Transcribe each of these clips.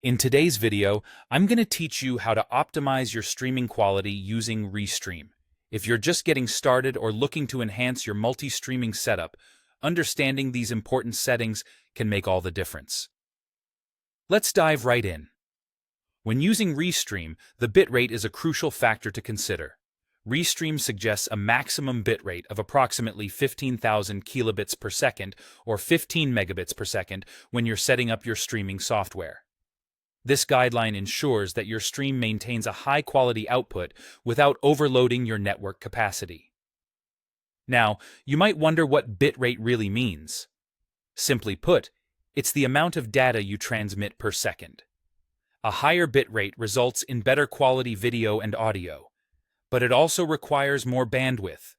In today's video, I'm going to teach you how to optimize your streaming quality using Restream. If you're just getting started or looking to enhance your multi-streaming setup, understanding these important settings can make all the difference. Let's dive right in. When using Restream, the bitrate is a crucial factor to consider. Restream suggests a maximum bitrate of approximately 15,000 kilobits per second or 15 megabits per second when you're setting up your streaming software. This guideline ensures that your stream maintains a high-quality output without overloading your network capacity. Now, you might wonder what bitrate really means. Simply put, it's the amount of data you transmit per second. A higher bitrate results in better quality video and audio, but it also requires more bandwidth.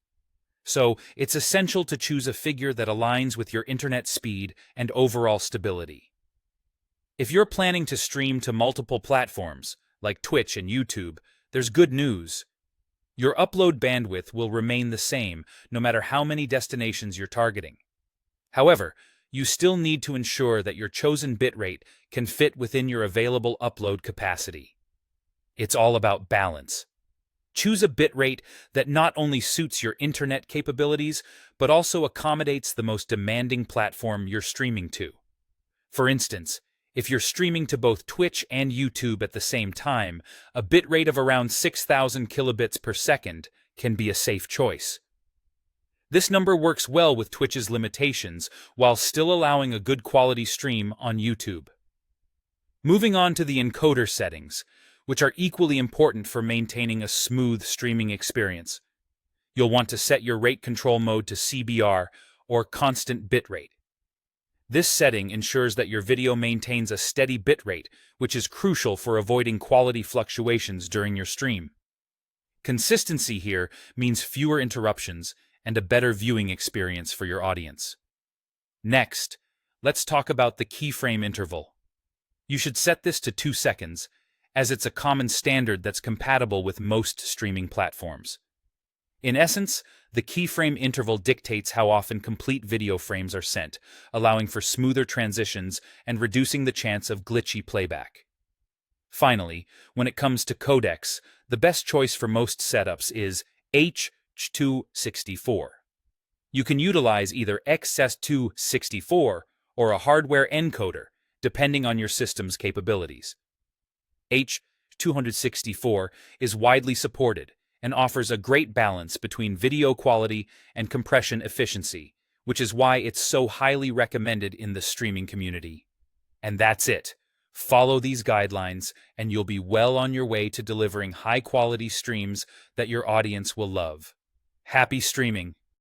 So, it's essential to choose a figure that aligns with your internet speed and overall stability. If you're planning to stream to multiple platforms, like Twitch and YouTube, there's good news. Your upload bandwidth will remain the same no matter how many destinations you're targeting. However, you still need to ensure that your chosen bitrate can fit within your available upload capacity. It's all about balance. Choose a bitrate that not only suits your internet capabilities, but also accommodates the most demanding platform you're streaming to. For instance, if you're streaming to both Twitch and YouTube at the same time, a bitrate of around 6,000 kilobits per second can be a safe choice. This number works well with Twitch's limitations while still allowing a good quality stream on YouTube. Moving on to the encoder settings, which are equally important for maintaining a smooth streaming experience. You'll want to set your rate control mode to CBR, or constant bitrate. This setting ensures that your video maintains a steady bitrate, which is crucial for avoiding quality fluctuations during your stream. Consistency here means fewer interruptions and a better viewing experience for your audience. Next, let's talk about the keyframe interval. You should set this to 2 seconds, as it's a common standard that's compatible with most streaming platforms. In essence, the keyframe interval dictates how often complete video frames are sent, allowing for smoother transitions and reducing the chance of glitchy playback. Finally, when it comes to codecs, the best choice for most setups is H.264. You can utilize either XS264 or a hardware encoder, depending on your system's capabilities. H.264 is widely supported and offers a great balance between video quality and compression efficiency, which is why it's so highly recommended in the streaming community. And that's it. Follow these guidelines, and you'll be well on your way to delivering high-quality streams that your audience will love. Happy streaming!